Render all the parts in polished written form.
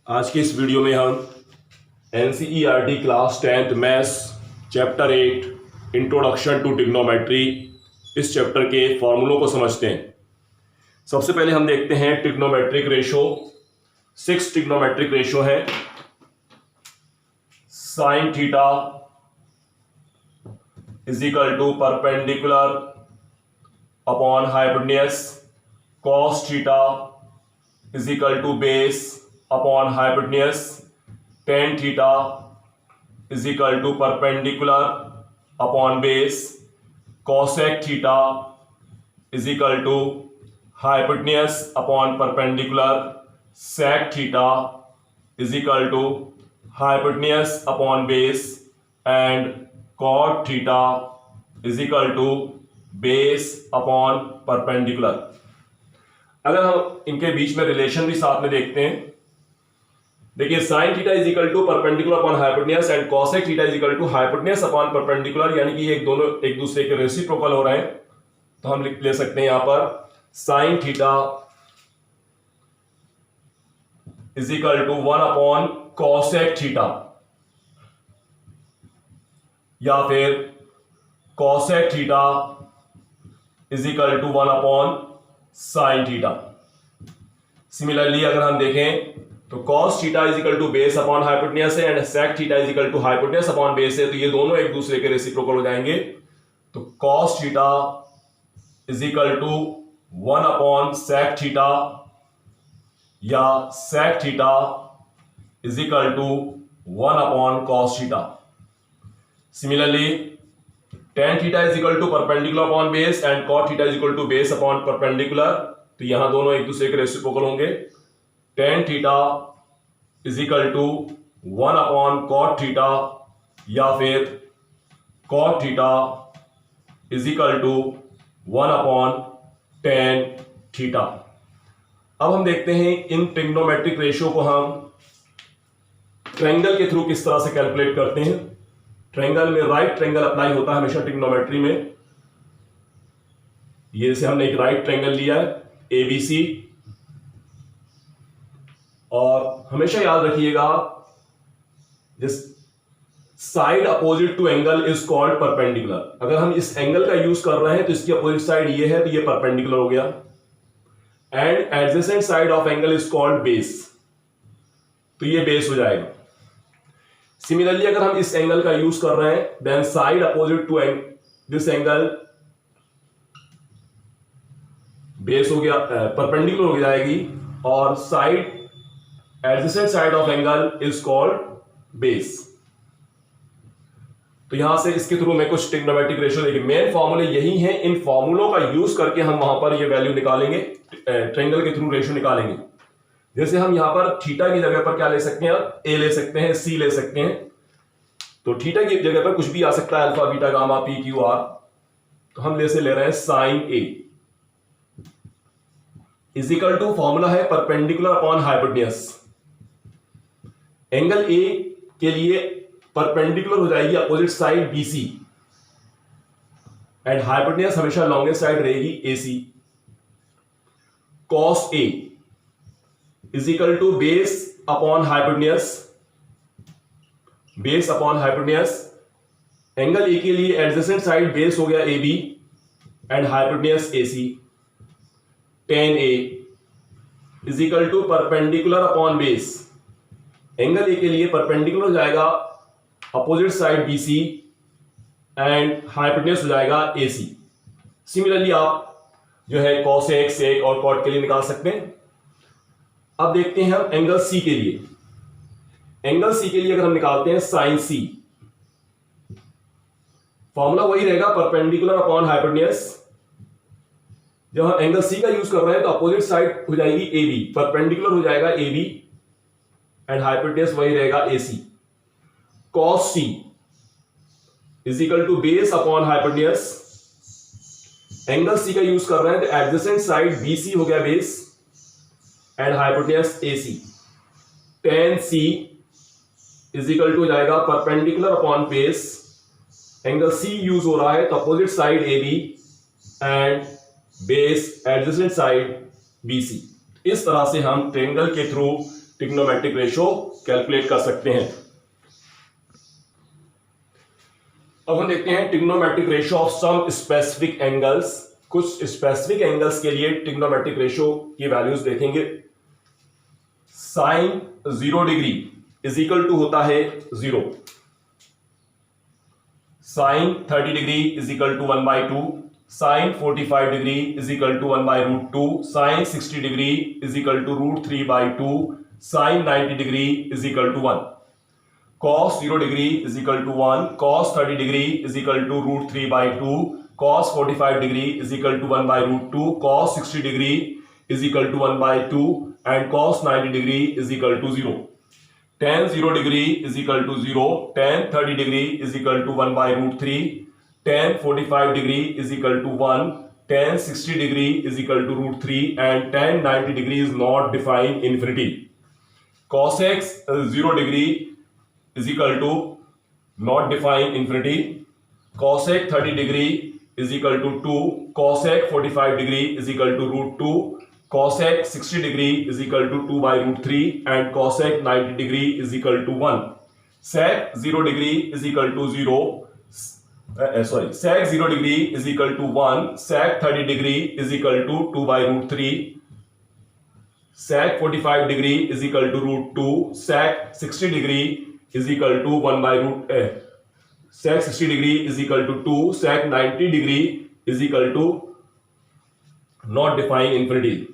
आज की इस वीडियो में हम NCERT class 10th maths chapter 8 introduction to trigonometry इस चैप्टर के फॉर्मूलों को समझते हैं। सबसे पहले हम देखते हैं ट्रिग्नोमेट्रिक रेशो। 6 ट्रिग्नोमेट्रिक रेशो है। Sine theta is equal to perpendicular upon hypotenuse, cos theta is equal to base upon hypotenuse, tan theta is equal to perpendicular upon base, cosec theta is equal to hypotenuse upon perpendicular, sec theta is equal to hypotenuse upon base and cot theta is equal to base upon perpendicular. अगर हम इनके बीच में relation भी साथ में देखते हैं, देखिए sine theta is equal to perpendicular upon hypotenuse and cosec theta is equal to hypotenuse upon perpendicular, यानी कि ये दोनों एक दूसरे के रेसिप्रोकल हो रहे हैं। तो हम ले सकते हैं यहां पर sine theta is equal to 1 upon cosec theta, या फिर cosec theta is equal to 1 upon sine theta. Similarly अगर हम देखें तो cos theta is equal to base upon hypotenuse है and sec theta is equal to hypotenuse upon base है, तो ये दोनों एक दूसरे के रेसिप्रोकल हो जाएंगे। तो cos theta is equal to 1 upon sec theta, या sec theta is equal to 1 upon cos theta. Similarly tan theta is equal to perpendicular upon base and cot theta is equal to base upon perpendicular, तो यहां दोनों एक दूसरे के reciprocal होंगे। tan theta is equal to 1 upon cot theta, या फिर cot theta is equal to 1 upon tan theta. अब हम देखते हैं इन ट्रिग्नोमेट्रिक रेशियो को हम ट्रायंगल के थ्रू किस तरह से कैलकुलेट करते हैं। ट्रायंगल में राइट ट्रायंगल अप्लाई होता है हमेशा ट्रिग्नोमेट्री में। ये जैसे हमने एक राइट ट्रायंगल लिया है एबीसी, और हमेशा याद रखिएगा जिस side opposite to angle is called perpendicular. अगर हम इस एंगल का यूज कर रहे हैं तो इसकी अपोजिट साइड ये है, तो ये परपेंडिकुलर हो गया। And adjacent side of angle is called base, तो ये बेस हो जाएगा। सिमिलरली अगर हम इस एंगल का यूज कर रहे हैं then side opposite to this angle base हो गया, परपेंडिकुलर हो जाएगी, और side adjacent side of angle is called base. तो यहां से इसके थ्रू में कुछ ट्रिग्नोमेट्रिक रेशियो देखिए, मेन फॉर्मूले यही हैं। इन फॉर्मूलों का यूज करके हम वहां पर ये वैल्यू निकालेंगे, ट्रायंगल के थ्रू रेशियो निकालेंगे। जैसे हम यहां पर थीटा की जगह पर क्या ले सकते हैं, ए ले सकते हैं, सी ले सकते हैं। तो थीटा की जगह पर कुछ भी आ सकता है, alpha beta gamma P Q R. तो हम जैसे ले रहे हैं sine A is equal to formula है perpendicular upon hypotenuse. Angle A के लिए परपेंडिकुलर हो जाएगी opposite side BC and hypotenuse हमेशा लॉन्गेस्ट साइड रहेगी AC. Cos A is equal to base upon hypotenuse, base upon hypotenuse. Angle A के लिए adjacent side base हो गया A B and hypotenuse AC. tan A is equal to perpendicular upon base. Angle A के लिए perpendicular हो जाएगा opposite side BC and hypotenuse हो जाएगा एसी। सिमिलरली आप जो है cosec, sec और cot के लिए निकाल सकते हैं। अब देखते हैं हम एंगल सी के लिए। एंगल सी के लिए अगर हम निकालते हैं साइन सी, फॉर्मूला वही रहेगा परपेंडिकुलर अपॉन हाइपोटेन्यूज। जब हम एंगल सी का यूज कर रहे हैं तो अपोजिट साइड हो जाएगी ए बी, परपेंडिकुलर हो जाएगा ए बी एंड हाइपोटेन्यूज वही रहेगा AC. Cos C is equal to base upon hypotenuse. Angle C का यूज कर रहे हैं तो एडजेसेंट साइड बीसी हो गया base and hypotenuse AC. tan C is equal to हो जाएगा perpendicular upon base. Angle C use हो रहा है तो opposite side A B and base adjacent side BC. इस तरह से हम ट्रायंगल के थ्रू ट्रिग्नोमेट्रिक रेशो कैलकुलेट कर सकते हैं। अब हम देखते हैं trigonometric ratio of some specific angles. कुछ स्पेसिफिक एंगल्स के लिए ट्रिग्नोमेट्रिक रेशो की वैल्यूज देखेंगे। Sine 0 degree is equal to होता है 0, sine 30 degree is equal to 1/2, sine 45 degree is equal to 1/√2, sine 60 degree is equal to √3/2, sine 90 degree is equal to 1, cos 0 degree is equal to 1, cos 30 degree is equal to √3/2, cos 45 degree is equal to 1/√2, cos 60 degree is equal to 1/2 and cos 90 degree is equal to 0. tan 0 degree is equal to 0, tan 30 degree is equal to 1/√3, tan 45 degree is equal to 1, tan 60 degree is equal to √3 and tan 90 degree is not defined infinity. cosec 0 degree is equal to not defined infinity, cosec 30 degree is equal to 2, cosec 45 degree is equal to √2, cosec 60 degree is equal to 2/√3 and cosec 90 degree is equal to 1. sec 0 degree is equal to 0, sec 0 degree is equal to 1, sec 30 degree is equal to 2/√3, sec 45 degree is equal to √2, sec 60 degree is equal to 1/√, sec 60 degree is equal to 2, sec 90 degree is equal to not define infinity.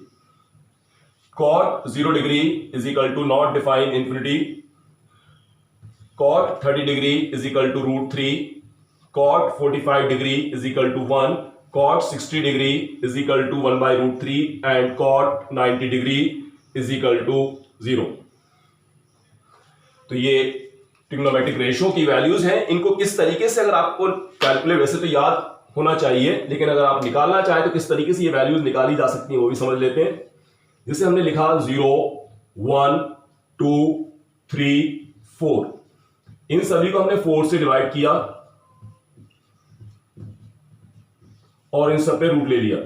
cot 0 degree is equal to not define infinity, cot 30 degree is equal to √3, cot 45 degree is equal to 1, cot 60 degree is equal to 1/√3 and cot 90 degree is equal to 0. तो ये trigonometric ratio की values हैं. इनको किस तरीके से, अगर आपको कैलकुलेट, वैसे तो याद होना चाहिए, लेकिन अगर आप निकालना चाहें तो किस तरीके से ये वैल्यूज निकाली जा सकती हैं वो भी समझ लेते हैं. जैसे हमने लिखा 0, 1, 2, 3, 4, इन सभी को हमने 4 से डिवाइड किया और इन सब पे रूट ले लिया.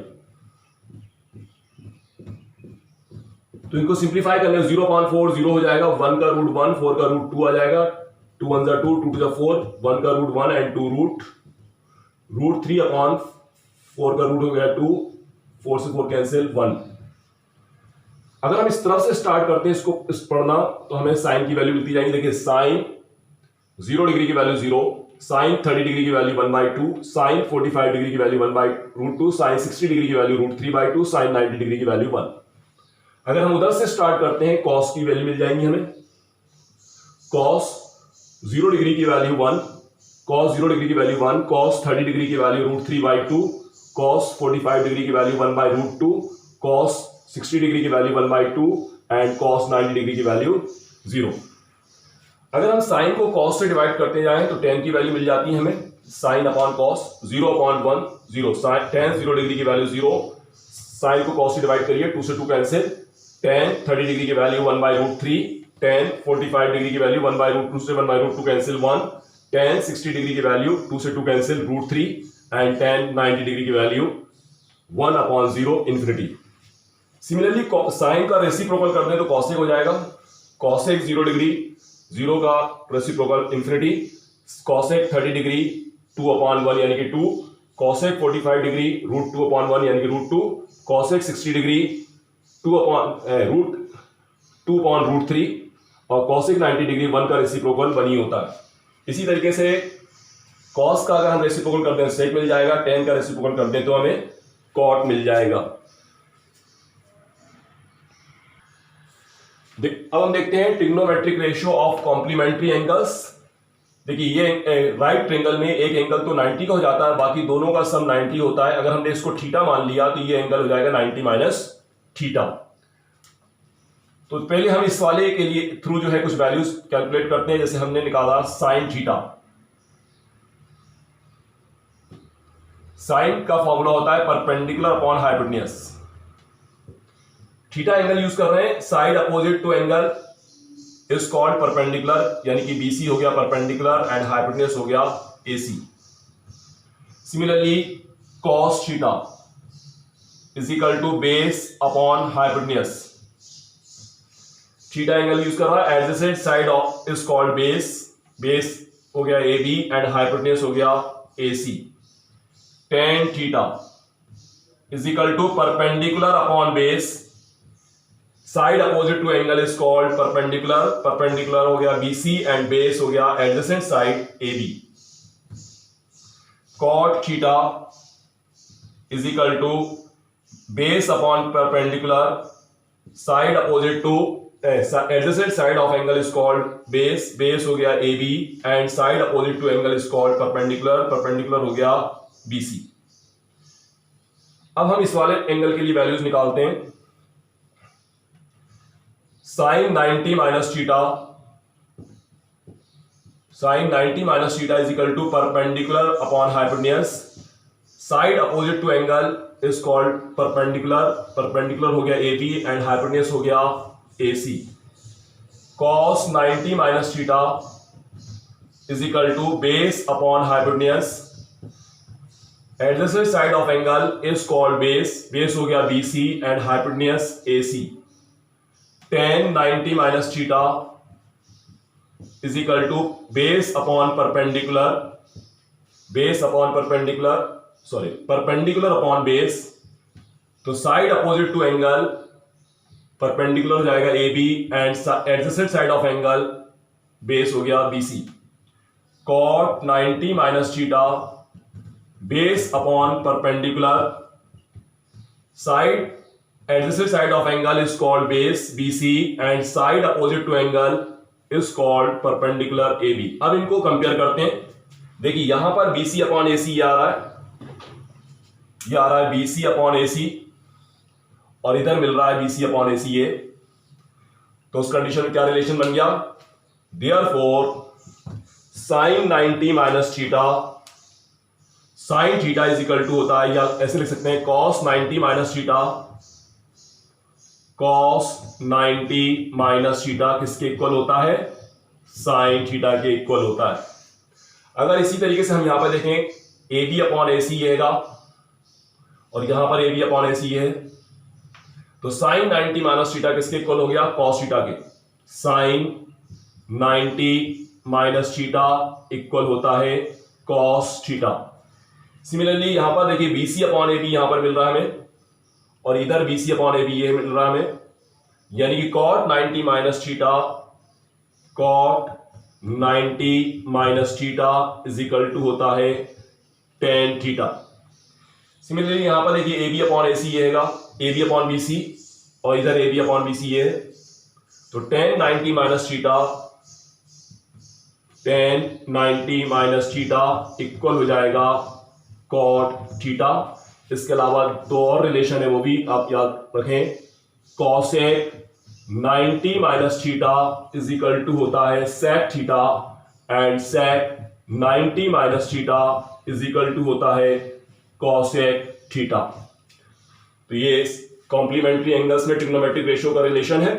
तो इनको सिंप्लीफाई करने 0/4 0 हो जाएगा, 1 का रूट 1, 4 का रूट 2 आ जाएगा, 2 1 2, 2 2 4, 1 का रूट 1 एंड 2 √3/4 का रूट हो गया 2, 4 से 4 कैंसिल 1. अगर हम इस तरफ से स्टार्ट करते हैं इसको पढ़ना तो हमें साइन की वैल्यू मिलती जाएगी. देखिए साइन 0 डिग्री की वैल्यू 0, साइन 30 डिग्री की वैल्यू 1/2, साइन 45 डिग्री की वैल्यू 1/√2, साइन 60 डिग्री की वैल्यू √3/2, साइन 90 डिग्री की वैल्यू 1. अगर हम उधर से स्टार्ट करते हैं कॉस की वैल्यू मिल जाएंगी हमें. कॉस 0 डिग्री की वैल्यू 1, cos 0 डिग्री की वैल्यू 1, cos 30 डिग्री की वैल्यू √3/2, cos 45 डिग्री की वैल्यू 1/√2, cos 60 डिग्री की वैल्यू 1/2 एंड cos 90 डिग्री की वैल्यू 0. अगर हम साइन को cos से डिवाइड करते जाएं तो tan की वैल्यू मिल जाती है हमें. Sine upon cos 0/1 0, tan 0 degree की वैल्यू 0, साइन को cos से डिवाइड करिए, 2 से 2 कैंसिल, tan 30 डिग्री की वैल्यू 1/√3, tan 45 डिग्री की वैल्यू 1/√2 से 1/√2 कैंसिल 1, tan 60 डिग्री की वैल्यू 2 से 2 कैंसिल √3 एंड tan 90 डिग्री की वैल्यू 1/0 इन्फिनिटी. सिमिलरली साइन का रेसिप्रोकल कर दें तो कॉसेक हो जाएगा. कॉसेक 0 डिग्री 0 का रेसिप्रोकल इन्फिनिटी, कॉसेक 30 डिग्री 2/1 यानी कि 2, कॉसेक 45 डिग्री √2/1 यानी कि √2, कॉसेक 60 डिग्री 2/√3 और कॉसेक 90 डिग्री 1 का रेसिप्रोकल 1 ही होता है. इसी तरीके से कॉस का अगर हम रेसिप्रोकल कर दें सेक मिल जाएगा, tan का रेसिप्रोकल कर दें तो हमें कॉट मिल जाएगा. अब हम देखते हैं trigonometric ratio of complementary angles. देखिए ये राइट ट्रिंगल में एक एंगल तो 90 का हो जाता है, बाकी दोनों का सम 90 होता है. अगर हमने इसको थीटा मान लिया तो ये एंगल हो जाएगा 90 माइनस थीटा. तो पहले हम इस वाले के लिए थ्रू जो है कुछ वैल्यूज कैलकुलेट करते हैं. जैसे हमने निकाला साइन थीटा. साइन का फॉर्मूला होता है perpendicular upon hypotenuse. Theta angle use कर रहे हैं, side opposite to angle is called perpendicular, यानी कि बीसी हो गया परपेंडिकुलर एंड हाइपोटेन्यूज हो गया AC. Similarly cos theta is equal to base upon hypotenuse. Theta angle use कर रहा है। Adjacent side of is called base, base हो गया ए बी एंड हाइपोटेन्यूज हो गया A C. Tan theta is equal to perpendicular upon base, side opposite to angle is called perpendicular, perpendicular हो गया B C and base हो गया adjacent side A B. Cot theta is equal to base upon perpendicular, side opposite to adjacent side of angle is called base, base हो गया A B and side opposite to angle is called perpendicular, perpendicular हो गया B सी। अब हम इस वाले angle के लिए वैल्यूज निकालते हैं। Sine 90 minus theta, sine 90 minus theta is equal to perpendicular upon hypotenuse, side opposite to angle is called perpendicular, perpendicular हो गया ए बी एंड हाइपोटेन्यूज हो गया A C. Cos 90 minus theta is equal to base upon hypotenuse, adjacent side of angle is called base, base हो गया B C and hypotenuse A C. Tan 90 minus theta is equal to base upon perpendicular, base upon perpendicular, sorry perpendicular upon base, तो side opposite to angle perpendicular हो जाएगा A B and adjacent side of angle base हो गया B C. Cot 90 minus theta base upon perpendicular, side adjacent side of angle is called base BC and side opposite to angle is called perpendicular AB। अब इनको compare करते हैं। देखिए यहां पर BC upon AC ये आ रहा है, ये आ रहा है BC अपॉन AC और इधर मिल रहा है BC अपॉन AC ये, तो उस कंडीशन में क्या रिलेशन बन गया? Therefore sine 90 minus theta, sine theta is equal to होता है, या ऐसे लिख सकते हैं cos 90 minus theta, cos 90 minus theta किसके इक्वल होता है? साइन थीटा के इक्वल होता है। अगर इसी तरीके से हम यहां पर देखें ए बी अपॉन ए सी ये है और यहां पर ए बी अपॉन ए सी है, तो साइन 90 माइनस थीटा किसके इक्वल हो गया? कॉस थीटा के। साइन 90 माइनस थीटा इक्वल होता है कॉस थीटा। सिमिलरली यहां पर देखिए B C upon A B यहां पर मिल रहा है हमें और इधर B C upon A B ये मिल रहा है हमें, यानी कि cot 90 minus theta, cot 90 minus theta is equal to होता है टेन थीटा। सिमिलरली यहां पर देखिए ए बी अपॉन ए सी ये है, A B upon B C और इधर A B upon B C ये है, तो tan 90 minus theta, tan 90 minus theta equal हो जाएगा कॉट थीटा। इसके अलावा दो और रिलेशन है वो भी आप याद रखें। Cosec 90 minus theta is equal to होता है sec theta and sec 90 minus theta is equal to होता है कॉसेक थीटा। तो ये कॉम्प्लीमेंट्री एंगल्स में ट्रिग्नोमेट्रिक रेशियो का रिलेशन है।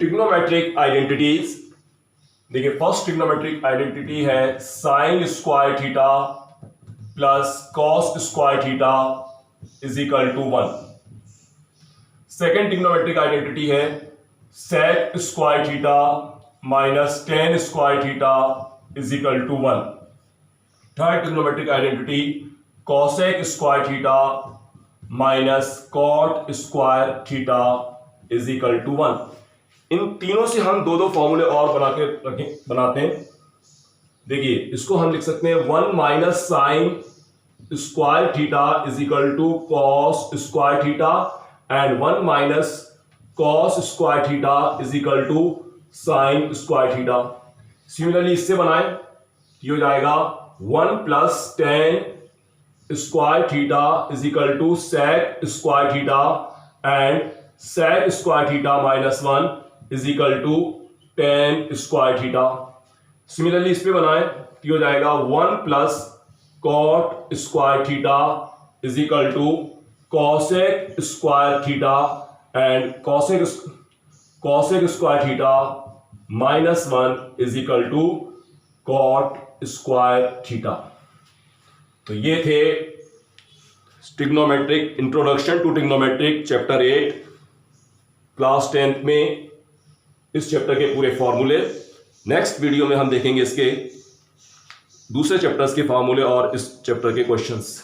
ट्रिग्नोमेट्रिक आइडेंटिटीज, देखिए फर्स्ट ट्रिग्नोमेट्रिक आइडेंटिटी है sine square theta plus cos square theta is equal to 1। Second trigonometric identity है sec square theta minus tan square theta is equal to 1। Third trigonometric identity cosec square theta minus cot square theta is equal to 1। इन तीनों से हम दो दो फॉर्मूले और बनाते हैं। देखिए इसको हम लिख सकते हैं 1 minus sine square theta is equal to cos square theta and 1 minus cos square theta is equal to sine square theta. Similarly इससे बनाए ये हो जाएगा 1 plus tan square theta is equal to sec square theta and sec square theta minus 1 is equal to tan square theta. Similarly इस पे बनाए तो हो जाएगा 1 plus cot square theta is equal to cosec square theta and cosec square theta minus 1 is equal to cot square theta. तो ये थे trigonometric, introduction to trigonometric chapter 8 class 10th में इस चैप्टर के पूरे फॉर्मूले। नेक्स्ट वीडियो में हम देखेंगे इसके दूसरे चैप्टर्स के फॉर्मूले और इस चैप्टर के क्वेश्चंस।